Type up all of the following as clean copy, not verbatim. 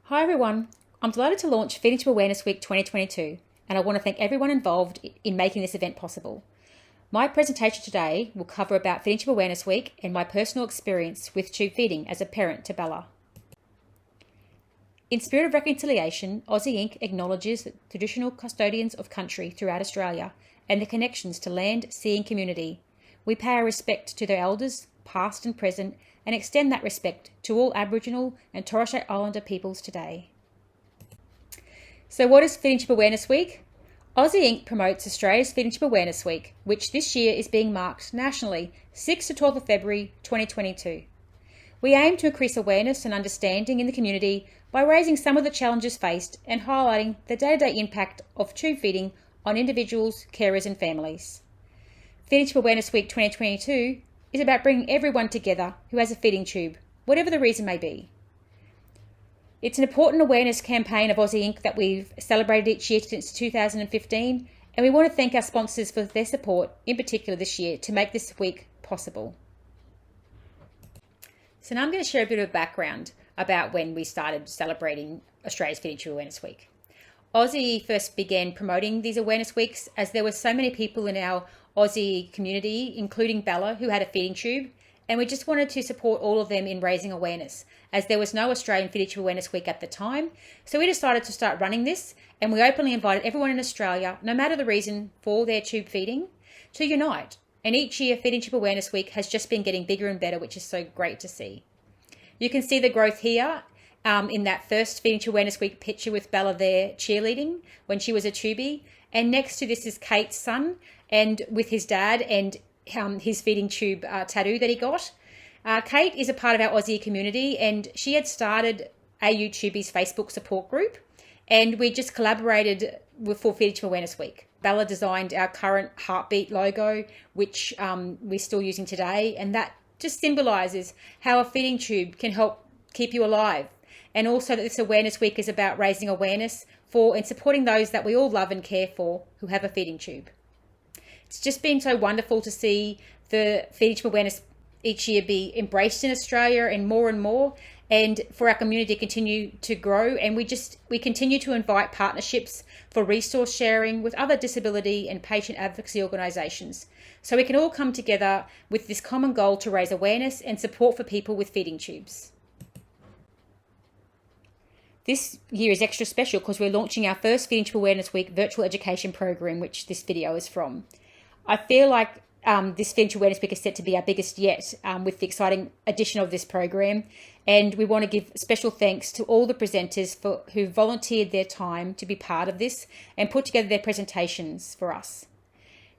Hi everyone, I'm delighted to launch Feeding Tube Awareness Week 2022 and I want to thank everyone involved in making this event possible. My presentation today will cover about Feeding Tube Awareness Week and my personal experience with tube feeding as a parent to Bella. In spirit of reconciliation, ausEE Inc. acknowledges the traditional custodians of country throughout Australia and their connections to land, sea and community. We pay our respect to their elders, past and present, and extend that respect to all Aboriginal and Torres Strait Islander peoples today. So what is Feeding Tube Awareness Week? ausEE Inc. promotes Australia's Feeding Tube Awareness Week, which this year is being marked nationally 6th to 12th of February 2022. We aim to increase awareness and understanding in the community by raising some of the challenges faced and highlighting the day-to-day impact of tube feeding on individuals, carers and families. Feeding Tube Awareness Week 2022 is about bringing everyone together who has a feeding tube, whatever the reason may be. It's an important awareness campaign of ausEE Inc. that we've celebrated each year since 2015, and we want to thank our sponsors for their support, in particular this year, to make this week possible. So now I'm going to share a bit of background about when we started celebrating Australia's Feeding Tube Awareness Week. ausEE first began promoting these awareness weeks as there were so many people in our ausEE community, including Bella, who had a feeding tube, and we just wanted to support all of them in raising awareness, as there was no Australian Feeding Tube Awareness Week at the time. So we decided to start running this, and we openly invited everyone in Australia, no matter the reason for their tube feeding, to unite. And each year, Feeding Tube Awareness Week has just been getting bigger and better, which is so great to see. You can see the growth here in that first Feeding Tube Awareness Week picture with Bella there cheerleading when she was a tubie. And next to this is Kate's son, and with his dad and his feeding tube tattoo that he got. Kate is a part of our ausEE community, and she had started AU Tubies Facebook support group, and we just collaborated for Feeding Tube Awareness Week. Bella designed our current heartbeat logo, which we're still using today, and that just symbolises how a feeding tube can help keep you alive. And also that this awareness week is about raising awareness for and supporting those that we all love and care for who have a feeding tube. It's just been so wonderful to see the Feeding Tube Awareness each year be embraced in Australia and more, and for our community to continue to grow. And we continue to invite partnerships for resource sharing with other disability and patient advocacy organisations, so we can all come together with this common goal to raise awareness and support for people with feeding tubes. This year is extra special because we're launching our first Feeding Tube Awareness Week virtual education program, which this video is from. I feel like this Feeding Tube Awareness Week is set to be our biggest yet with the exciting addition of this program. And we want to give special thanks to all the presenters who volunteered their time to be part of this and put together their presentations for us.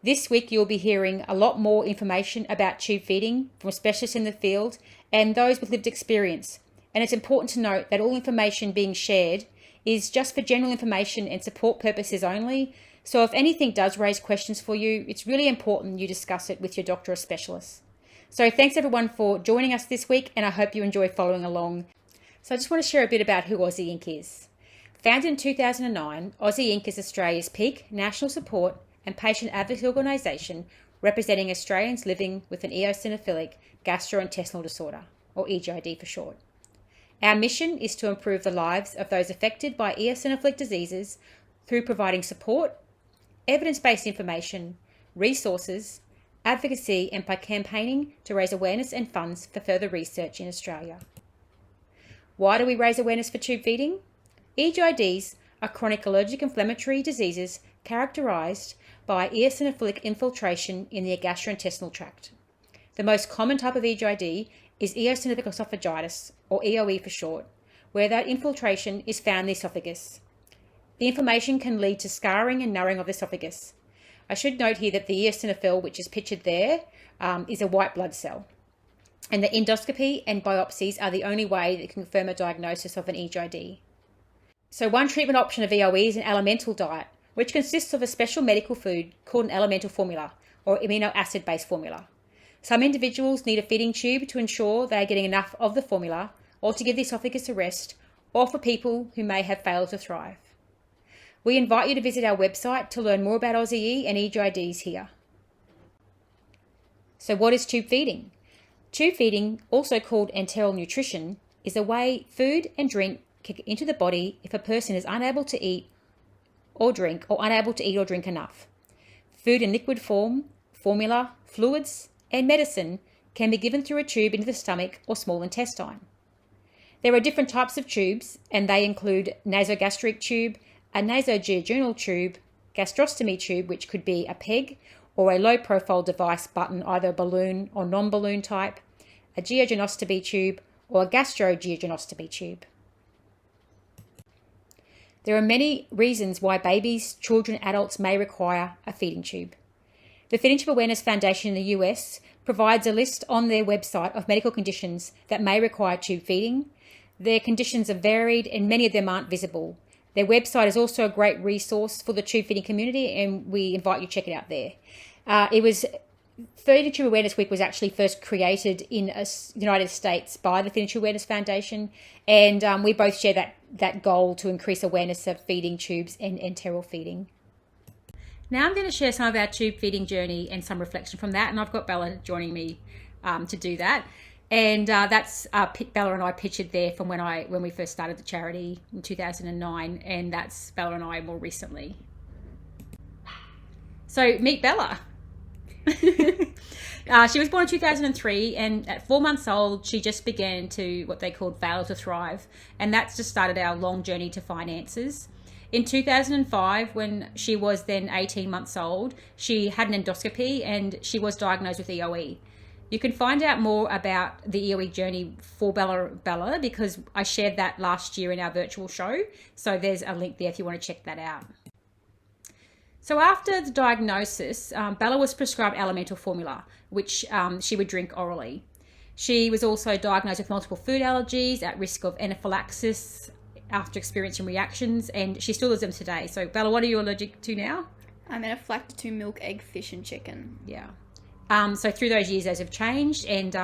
This week you'll be hearing a lot more information about tube feeding from specialists in the field and those with lived experience. And it's important to note that all information being shared is just for general information and support purposes only. So if anything does raise questions for you, it's really important you discuss it with your doctor or specialist. So thanks everyone for joining us this week, and I hope you enjoy following along. So I just want to share a bit about who ausEE Inc. is. Founded in 2009, ausEE Inc. is Australia's peak national support and patient advocacy organisation representing Australians living with an eosinophilic gastrointestinal disorder, or EGID for short. Our mission is to improve the lives of those affected by eosinophilic diseases through providing support, evidence-based information, resources, advocacy, and by campaigning to raise awareness and funds for further research in Australia. Why do we raise awareness for tube feeding? EGIDs are chronic allergic inflammatory diseases characterised by eosinophilic infiltration in the gastrointestinal tract. The most common type of EGID is Eosinophilic Oesophagitis, or EOE for short, where that infiltration is found in the esophagus. The inflammation can lead to scarring and narrowing of the esophagus. I should note here that the eosinophil, which is pictured there, is a white blood cell. And the endoscopy and biopsies are the only way that can confirm a diagnosis of an EGID. So one treatment option of EOE is an elemental diet, which consists of a special medical food called an elemental formula, or amino acid-based formula. Some individuals need a feeding tube to ensure they are getting enough of the formula, or to give the esophagus a rest, or for people who may have failed to thrive. We invite you to visit our website to learn more about ausEE and EGIDs here. So what is tube feeding? Tube feeding, also called enteral nutrition, is a way food and drink can get into the body if a person is unable to eat or drink enough. Food in liquid form, formula, fluids, and medicine can be given through a tube into the stomach or small intestine. There are different types of tubes, and they include nasogastric tube, a nasojejunal tube, gastrostomy tube, which could be a PEG, or a low-profile device button, either balloon or non-balloon type, a geogenostomy tube, or a gastrogeogenostomy tube. There are many reasons why babies, children, adults may require a feeding tube. The Feeding Tube Awareness Foundation in the US provides a list on their website of medical conditions that may require tube feeding. Their conditions are varied and many of them aren't visible. Their website is also a great resource for the tube feeding community, and we invite you to check it out there. Feeding Tube Awareness Week was actually first created in the United States by the Feeding Tube Awareness Foundation, and we both share that goal to increase awareness of feeding tubes and enteral feeding. Now I'm going to share some of our tube feeding journey and some reflection from that, and I've got Bella joining me to do that. And that's Bella and I pictured there from when we first started the charity in 2009, and that's Bella and I more recently. So meet Bella. She was born in 2003, and at 4 months old, she just began to what they called fail to thrive, and that's just started our long journey to finances. In 2005, when she was then 18 months old, she had an endoscopy and she was diagnosed with EOE. You can find out more about the EOE journey for Bella because I shared that last year in our virtual show. So there's a link there if you want to check that out. So after the diagnosis, Bella was prescribed elemental formula, which she would drink orally. She was also diagnosed with multiple food allergies, at risk of anaphylaxis after experiencing reactions, and she still has them today. So Bella, what are you allergic to now? I'm anaphylactic to milk, egg, fish, and chicken. Yeah. So through those years, those have changed, and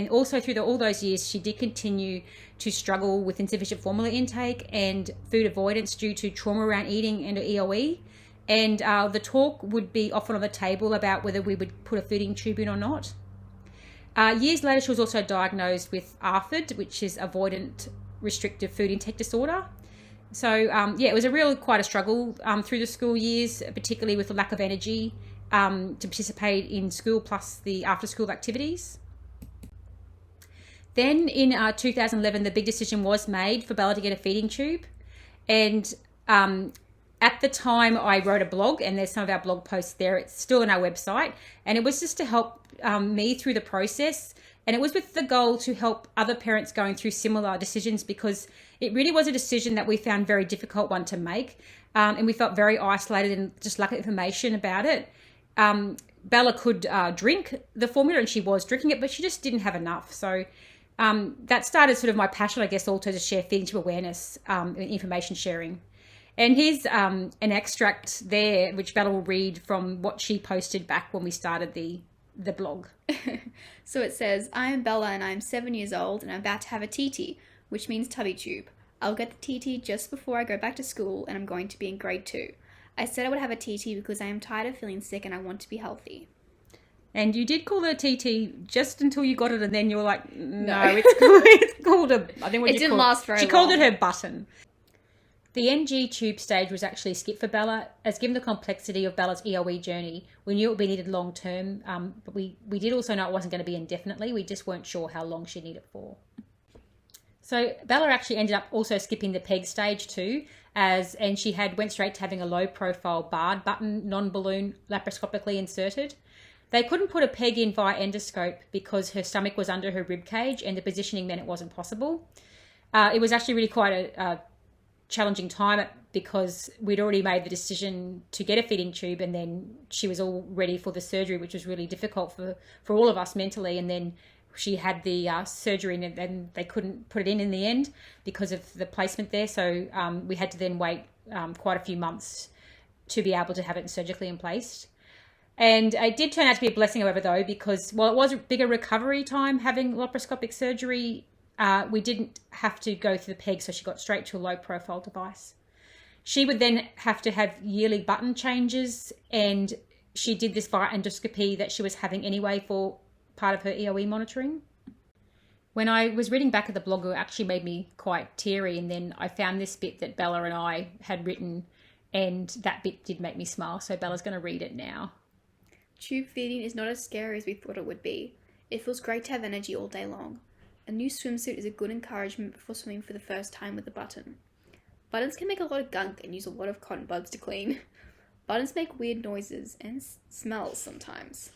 also through all those years, she did continue to struggle with insufficient formula intake and food avoidance due to trauma around eating and EOE. And the talk would be often on the table about whether we would put a feeding tube in or not. Years later, she was also diagnosed with ARFID, which is avoidant restrictive food intake disorder. So it was quite a struggle through the school years, particularly with the lack of energy to participate in school plus the after school activities. Then in 2011, the big decision was made for Bella to get a feeding tube. And at the time, I wrote a blog, and there's some of our blog posts there. It's still on our website. And it was just to help me through the process. And it was with the goal to help other parents going through similar decisions, because it really was a decision that we found very difficult one to make. And we felt very isolated and just lack of information about it. Bella could drink the formula, and she was drinking it, but she just didn't have enough. So that started sort of my passion, I guess, also to share feeding tube awareness and information sharing. And here's an extract there, which Bella will read from what she posted back when we started the blog. So it says, I am Bella and I am 7 years old and I'm about to have a TT, which means tummy tube. I'll get the TT just before I go back to school and I'm going to be in grade 2. I said I would have a TT because I am tired of feeling sick and I want to be healthy. And you did call her TT just until you got it, and then you were like, no, it's called a... I think what it didn't last very long. She called it her button. The NG tube stage was actually skipped for Bella, as given the complexity of Bella's EOE journey, we knew it would be needed long term, but we did also know it wasn't going to be indefinitely. We just weren't sure how long she'd need it for. So Bella actually ended up also skipping the PEG stage too, and she went straight to having a low profile barred button, non-balloon, laparoscopically inserted. They couldn't put a PEG in via endoscope because her stomach was under her rib cage and the positioning meant it wasn't possible. It was actually really quite a challenging time because we'd already made the decision to get a feeding tube, and then she was all ready for the surgery, which was really difficult for all of us mentally. And then she had the surgery and they couldn't put it in the end because of the placement there. So we had to then wait quite a few months to be able to have it surgically in place. And it did turn out to be a blessing, however, though, because while it was a bigger recovery time having laparoscopic surgery, we didn't have to go through the PEG, so she got straight to a low-profile device. She would then have to have yearly button changes, and she did this via endoscopy that she was having anyway for part of her EOE monitoring. When I was reading back at the blog, it actually made me quite teary, and then I found this bit that Bella and I had written, and that bit did make me smile, so Bella's going to read it now. Tube feeding is not as scary as we thought it would be. It feels great to have energy all day long. A new swimsuit is a good encouragement before swimming for the first time with a button. Buttons can make a lot of gunk and use a lot of cotton buds to clean. Buttons make weird noises and smells sometimes.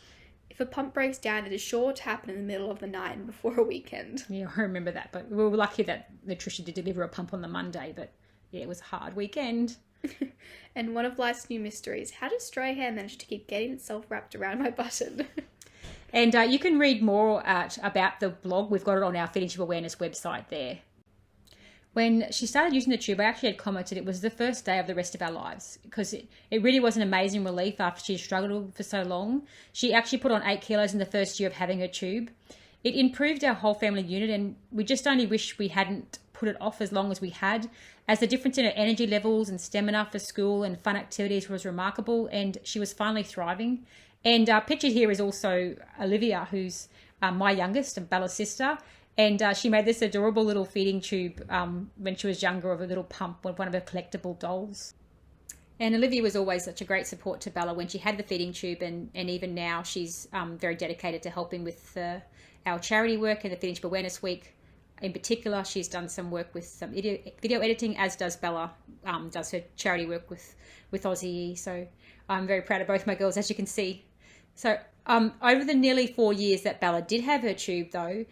If a pump breaks down, it is sure to happen in the middle of the night and before a weekend. Yeah, I remember that, but we were lucky that Nutrition did deliver a pump on the Monday, but yeah, it was a hard weekend. And one of life's new mysteries, how does stray hair manage to keep getting itself wrapped around my button? And you can read more about the blog. We've got it on our Feeding Tube Awareness website there. When she started using the tube, I actually had commented it was the first day of the rest of our lives, because it really was an amazing relief after she struggled for so long. She actually put on 8 kilos in the first year of having her tube. It improved our whole family unit, and we just only wish we hadn't put it off as long as we had, as the difference in her energy levels and stamina for school and fun activities was remarkable, and she was finally thriving. And pictured here is also Olivia, who's my youngest and Bella's sister. And she made this adorable little feeding tube when she was younger, of a little pump with one of her collectible dolls. And Olivia was always such a great support to Bella when she had the feeding tube, and even now she's very dedicated to helping with our charity work and the Feeding Tube Awareness Week. In particular, she's done some work with some video editing, as does Bella, does her charity work with ausEE. So I'm very proud of both my girls, as you can see. So over the nearly 4 years that Bella did have her tube, though,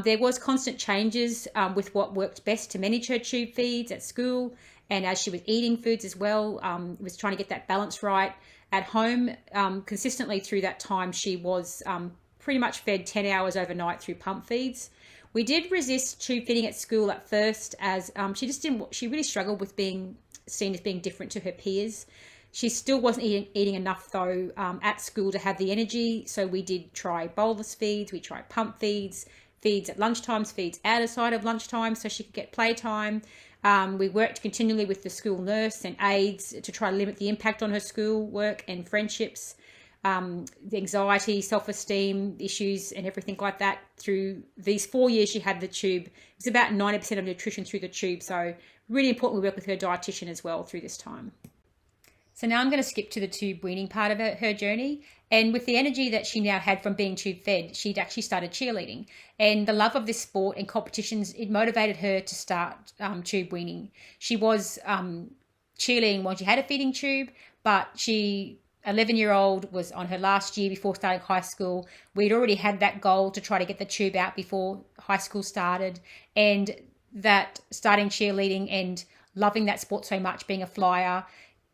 there was constant changes with what worked best to manage her tube feeds at school, and as she was eating foods as well, was trying to get that balance right at home. Consistently through that time, she was pretty much fed 10 hours overnight through pump feeds. We did resist tube feeding at school at first, as she really struggled with being seen as being different to her peers. She still wasn't eating enough, though, at school to have the energy. So we did try bolus feeds, we tried pump feeds, feeds at lunchtimes, feeds outside of lunchtime so she could get playtime. We worked continually with the school nurse and aides to try to limit the impact on her school work and friendships, the anxiety, self-esteem issues and everything like that. Through these 4 years she had the tube, it was about 90% of nutrition through the tube. So really important we work with her dietitian as well through this time. So now I'm going to skip to the tube weaning part of her journey. And with the energy that she now had from being tube fed, she'd actually started cheerleading. And the love of this sport and competitions, it motivated her to start tube weaning. She was cheerleading while she had a feeding tube, but 11-year-old, was on her last year before starting high school. We'd already had that goal to try to get the tube out before high school started. And that starting cheerleading and loving that sport so much, being a flyer,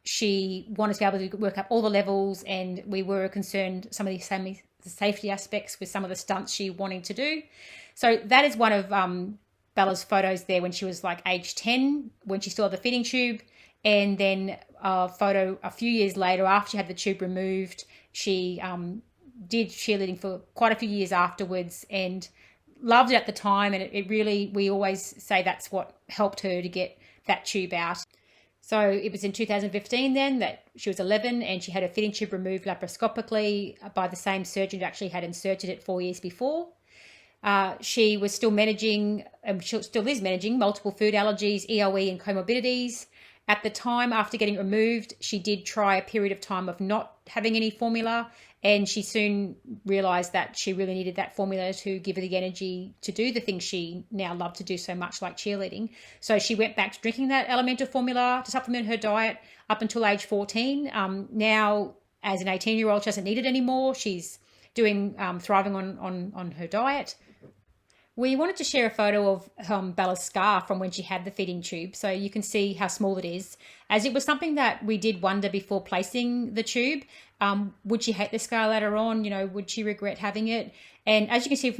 she wanted to be able to work up all the levels, and we were concerned some of the safety aspects with some of the stunts she wanted to do. So that is one of Bella's photos there when she was like age 10, when she still had the feeding tube. And then a photo a few years later, after she had the tube removed, she did cheerleading for quite a few years afterwards and loved it at the time. And it really, we always say that's what helped her to get that tube out. So it was in 2015 then that she was 11 and she had her feeding tube removed laparoscopically by the same surgeon who actually had inserted it 4 years before. She was still managing, she still is managing, multiple food allergies, EOE and comorbidities. At the time, after getting removed, she did try a period of time of not having any formula, and she soon realised that she really needed that formula to give her the energy to do the things she now loved to do so much, like cheerleading. So she went back to drinking that elemental formula to supplement her diet up until age 14. Now, as an 18-year-old, she doesn't need it anymore. She's doing thriving on her diet. We wanted to share a photo of Bella's scar from when she had the feeding tube, so you can see how small it is, as it was something that we did wonder before placing the tube. Would she hate the scar later on? Would she regret having it? And as you can see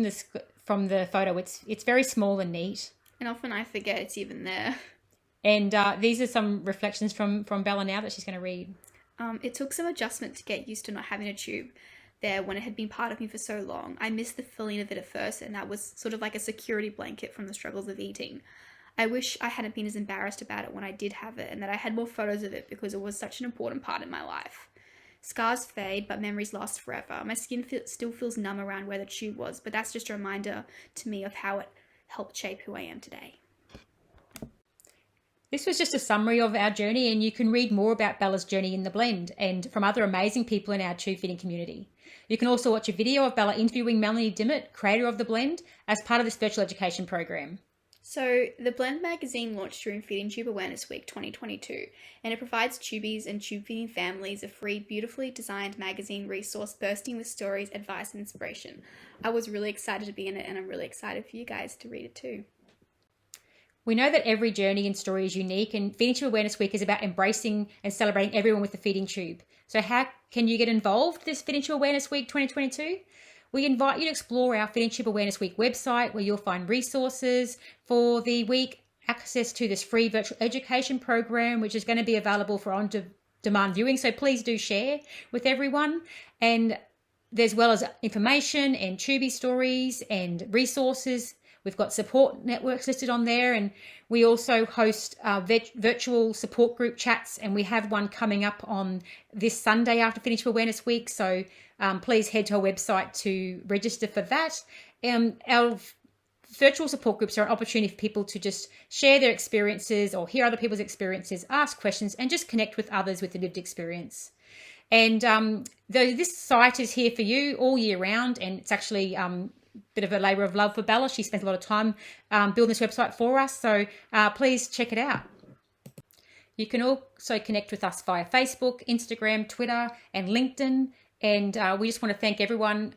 from the photo, it's very small and neat. And often I forget it's even there. And these are some reflections from Bella now that she's going to read. It took some adjustment to get used to not having a tube there when it had been part of me for so long. I missed the feeling of it at first, and that was sort of like a security blanket from the struggles of eating. I wish I hadn't been as embarrassed about it when I did have it, and that I had more photos of it because it was such an important part in my life. Scars fade, but memories last forever. My skin still feels numb around where the tube was, but that's just a reminder to me of how it helped shape who I am today. This was just a summary of our journey, and you can read more about Bella's journey in the blend and from other amazing people in our tube feeding community. You can also watch a video of Bella interviewing Melanie Dimmitt, creator of the blend, as part of this virtual education program. So, the Blend magazine launched during Feeding Tube Awareness Week 2022, and it provides tubies and tube feeding families a free, beautifully designed magazine resource bursting with stories, advice, and inspiration. I was really excited to be in it, and I'm really excited for you guys to read it too. We know that every journey and story is unique, and Feeding Tube Awareness Week is about embracing and celebrating everyone with the feeding tube. So how can you get involved this Feeding Tube Awareness Week 2022? We invite you to explore our Feeding Tube Awareness Week website, where you'll find resources for the week, access to this free virtual education program, which is going to be available for on-demand viewing. So please do share with everyone. And as well as information and tubie stories and resources. We've got support networks listed on there, and we also host virtual support group chats, and we have one coming up on this Sunday after Feeding Tube Awareness Week. So please head to our website to register for that. Our virtual support groups are an opportunity for people to just share their experiences or hear other people's experiences, ask questions, and just connect with others with the lived experience. And this site is here for you all year round, and it's actually bit of a labour of love for Bella. She spent a lot of time building this website for us, so please check it out. You can also connect with us via Facebook, Instagram, Twitter, and LinkedIn. And we just want to thank everyone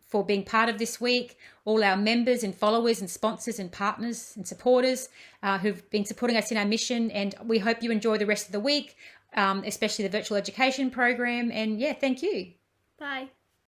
for being part of this week, all our members and followers and sponsors and partners and supporters who've been supporting us in our mission. And we hope you enjoy the rest of the week, especially the virtual education program. And yeah, thank you. Bye.